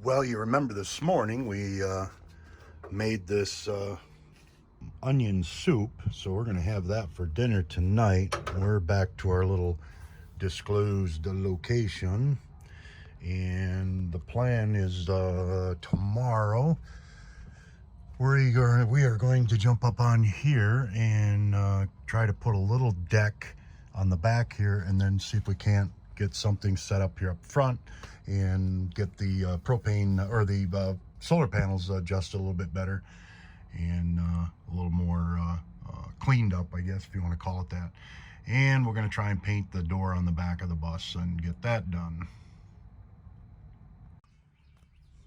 Well, you remember this morning we made this onion soup, so we're going to have that for dinner tonight. We're back to our little disclosed location, and the plan is tomorrow we are going to jump up on here and try to put a little deck on the back here, and then see if we can't get something set up here up front and get the propane or the solar panels adjusted a little bit better and a little more cleaned up, I guess, if you want to call it that. And we're going to try and paint the door on the back of the bus and get that done.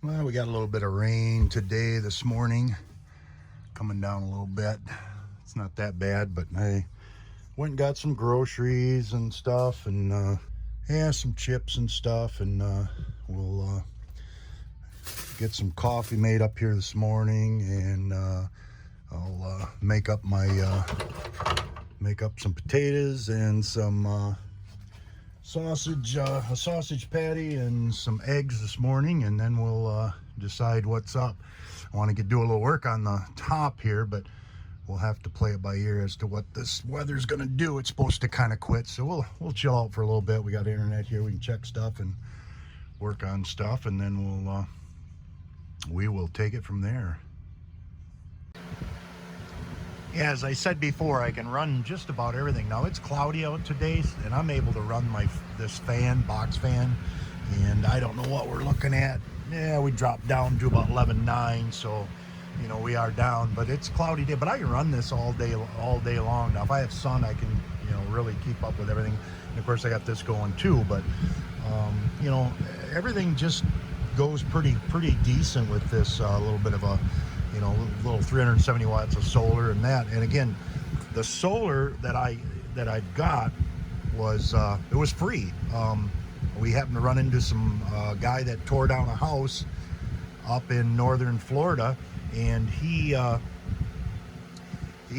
Well, we got a little bit of rain today, this morning, coming down a little bit. It's not that bad, but I went and got some groceries and stuff, and yeah, some chips and stuff, and we'll get some coffee made up here this morning, and I'll make up some potatoes and some sausage, a sausage patty and some eggs this morning, and then we'll decide what's up. I want to do a little work on the top here, but we'll have to play it by ear as to what this weather's going to do. It's supposed to kind of quit, so we'll chill out for a little bit. We got internet here. We can check stuff and work on stuff, and then we will take it from there. Yeah, as I said before, I can run just about everything. Now it's cloudy out today, and I'm able to run this box fan, and I don't know what we're looking at. Yeah, we dropped down to about 11.9, so you know we are down, but it's a cloudy day. But I can run this all day long. Now if I have sun, I can really keep up with everything. And of course I got this going too, but everything just goes pretty decent with this little bit of a little 370 watts of solar and that. And again, the solar that I got was it was free. We happened to run into some guy that tore down a house up in northern Florida, and he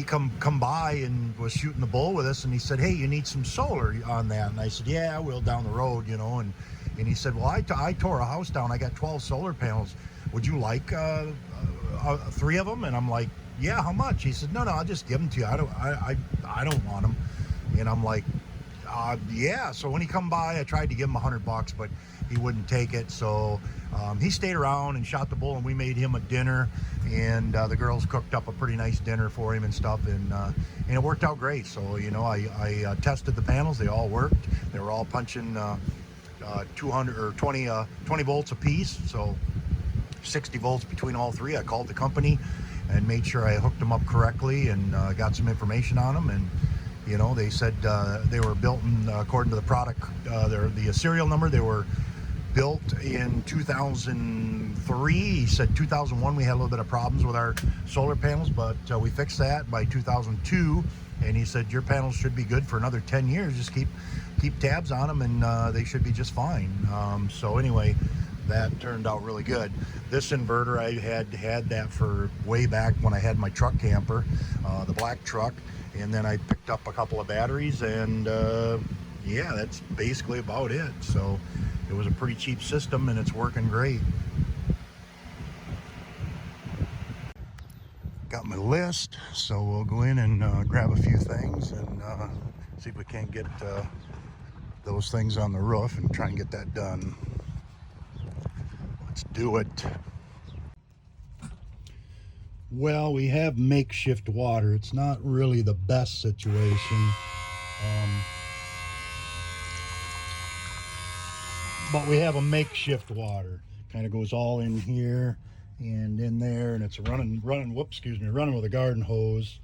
come by and was shooting the bull with us, and he said, "Hey, you need some solar on that?" And I said, "Yeah, I will down the road, and he said, "Well, I tore a house down. I got 12 solar panels. Would you like 3 of them?" And I'm like, "Yeah, how much?" He said, "No, I'll just give them to you. I don't want them." And I'm like, "Yeah." So when he come by, I tried to give him $100, but he wouldn't take it. So he stayed around and shot the bull, and we made him a dinner, and the girls cooked up a pretty nice dinner for him and stuff, and it worked out great. So I tested the panels. They all worked. They were all punching 200 or 20 volts a piece, so 60 volts between all three. I called the company and made sure I hooked them up correctly, and got some information on them, and they said they were built according to the product, the serial number. They were built in 2003. He said 2001 we had a little bit of problems with our solar panels, but we fixed that by 2002. And he said your panels should be good for another 10 years. Just keep tabs on them, and they should be just fine. So anyway, that turned out really good. This inverter, I had that for way back when I had my truck camper, the black truck, and then I picked up a couple of batteries, and yeah, that's basically about it. So it was a pretty cheap system, and it's working great. Got my list, so we'll go in and grab a few things and see if we can't get those things on the roof and try and get that done. Let's do it. Well, we have makeshift water. It's not really the best situation, but we have a makeshift water. Kind of goes all in here and in there, and it's running with a garden hose,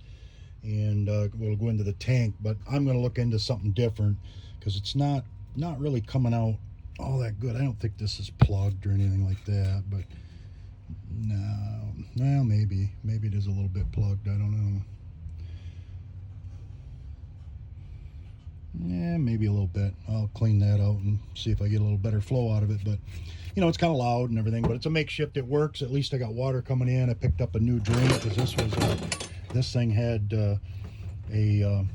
and we'll go into the tank. But I'm going to look into something different because it's not really coming out all that good. I don't think this is plugged or anything like that, but no, well, maybe it is a little bit plugged. I don't know. Yeah, maybe a little bit. I'll clean that out and see if I get a little better flow out of it. But it's kind of loud and everything, but it's a makeshift. It works. At least I got water coming in. I picked up a new drain because this thing had a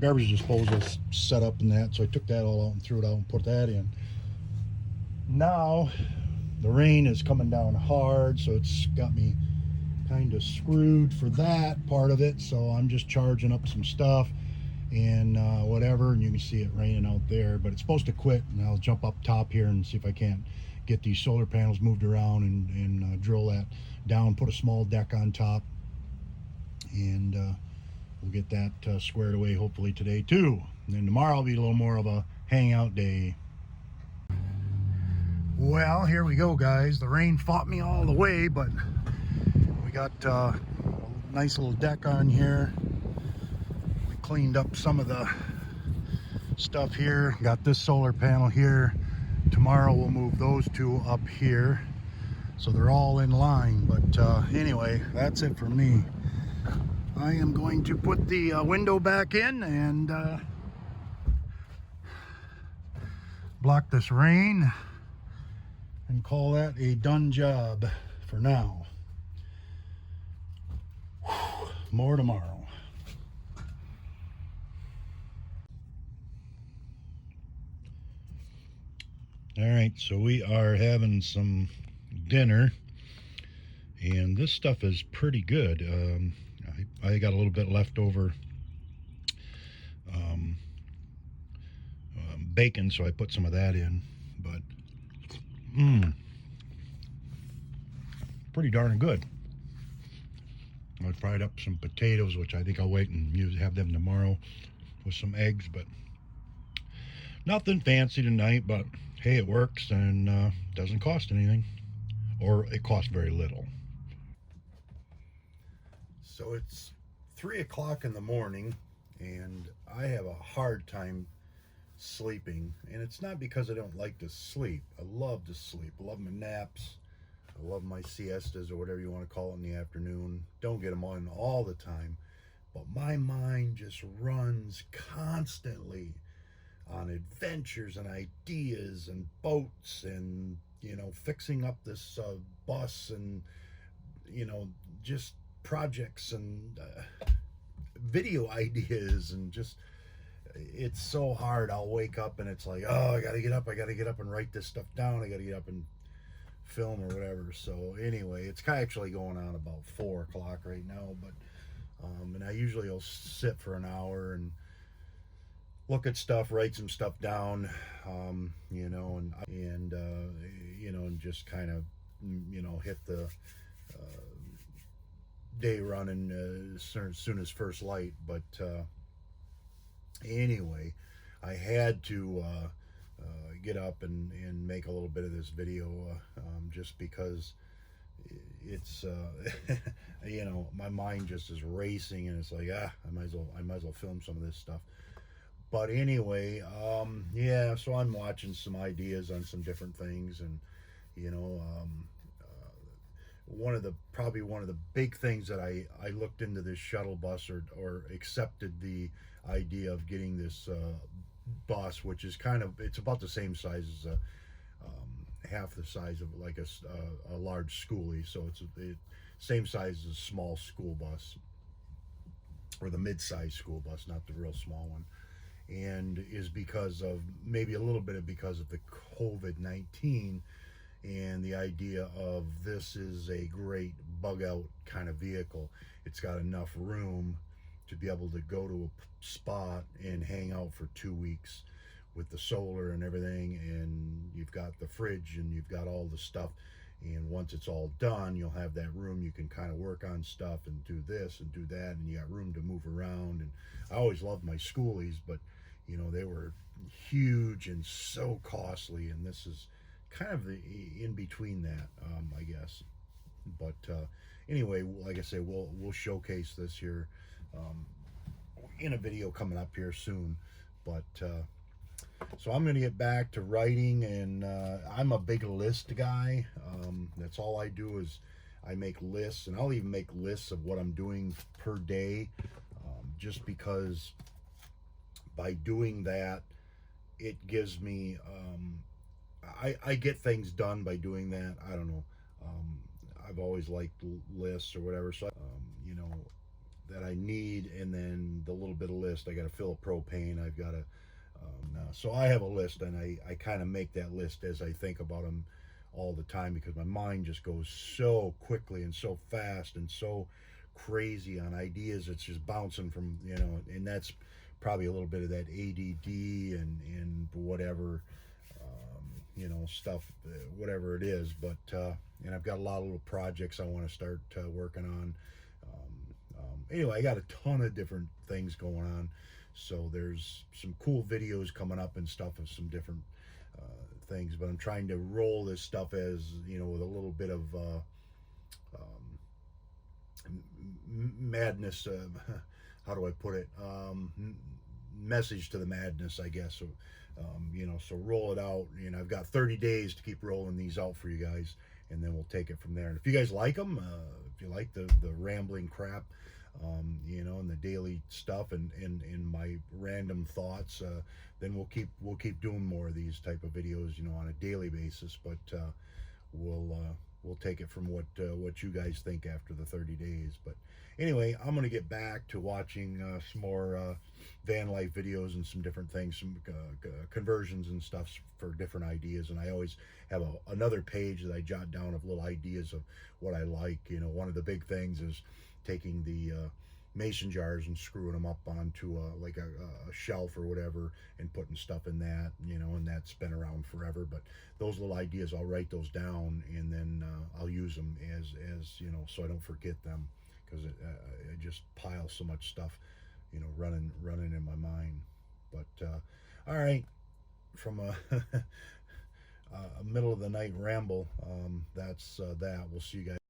garbage disposal set up in that, so I took that all out and threw it out and put that in. Now the rain is coming down hard, so it's got me kind of screwed for that part of it. So I'm just charging up some stuff and whatever, and you can see it raining out there, but it's supposed to quit, and I'll jump up top here and see if I can't get these solar panels moved around and drill that down, put a small deck on top, and we'll get that squared away hopefully today too. And then tomorrow will be a little more of a hangout day. Well, here we go, guys. The rain fought me all the way, but we got a nice little deck on here. We cleaned up some of the stuff here. Got this solar panel here. Tomorrow we'll move those two up here, so they're all in line. But anyway, that's it for me. I am going to put the window back in and block this rain and call that a done job for now. More tomorrow. All right, so we are having some dinner, and this stuff is pretty good. I got a little bit left over bacon, so I put some of that in, but pretty darn good. I fried up some potatoes, which I think I'll wait and have them tomorrow with some eggs, but nothing fancy tonight. But hey, it works and doesn't cost anything, or it costs very little. So it's 3 o'clock in the morning, and I have a hard time sleeping, and it's not because I don't like to sleep. I love to sleep. I love my naps. I love my siestas, or whatever you want to call it, in the afternoon. Don't get them on all the time, but my mind just runs constantly on adventures and ideas and boats and, you know, fixing up this bus and, you know, just projects and video ideas, and just, it's so hard. I'll wake up and it's like, oh, I gotta get up and write this stuff down. I gotta get up and film or whatever. So anyway, it's actually going on about 4 o'clock right now, but and I usually will sit for an hour and look at stuff, write some stuff down, you know, and you know, and just kind of, you know, hit the day running as soon as first light. But anyway, I had to get up and make a little bit of this video, just because it's you know, my mind just is racing, and it's like, I might as well film some of this stuff. But anyway, yeah, so I'm watching some ideas on some different things, and you know, probably one of the big things that I looked into this shuttle bus, or accepted the idea of getting this bus, which is it's about the same size as half the size of like a large schoolie, so it's the same size as a small school bus, or the mid-sized school bus, not the real small one. And is because of maybe a little bit of because of the COVID-19, and the idea of this is a great bug out kind of vehicle. It's got enough room to be able to go to a spot and hang out for 2 weeks with the solar and everything, and you've got the fridge and you've got all the stuff, and once it's all done, you'll have that room. You can kind of work on stuff and do this and do that, and you got room to move around. And I always loved my schoolies, but you know, they were huge and so costly, and this is kind of the in between that, I guess. But anyway, like I say, we'll showcase this here in a video coming up here soon. But so I'm going to get back to writing, and I'm a big list guy. That's all I do, is I make lists, and I'll even make lists of what I'm doing per day, just because by doing that, it gives me, I get things done by doing that. I don't know. I've always liked lists or whatever, so you know, that I need, and then the little bit of list, I got to fill a propane, I've got to so I have a list, and I kind of make that list as I think about them all the time because my mind just goes so quickly and so fast and so crazy on ideas. It's just bouncing from, and that's probably a little bit of that ADD and whatever, stuff, whatever it is. But and I've got a lot of little projects I want to start working on. Anyway, I got a ton of different things going on. So there's some cool videos coming up and stuff of some different things. But I'm trying to roll this stuff as, with a little bit of madness. How do I put it? Message to the madness, I guess. So, so roll it out. I've got 30 days to keep rolling these out for you guys, and then we'll take it from there. And if you guys like them, if you like the rambling crap, and the daily stuff and my random thoughts, then we'll keep doing more of these type of videos, on a daily basis. But we'll take it from what you guys think after the 30 days. But anyway, I'm going to get back to watching some more van life videos and some different things, some conversions and stuff for different ideas. And I always have another page that I jot down of little ideas of what I like. One of the big things is taking the mason jars and screwing them up onto like a shelf or whatever and putting stuff in that, and that's been around forever. But those little ideas, I'll write those down, and then I'll use them as so I don't forget them, because I just pile so much stuff, running in my mind. But all right, from a middle of the night ramble, that's that. We'll see you guys.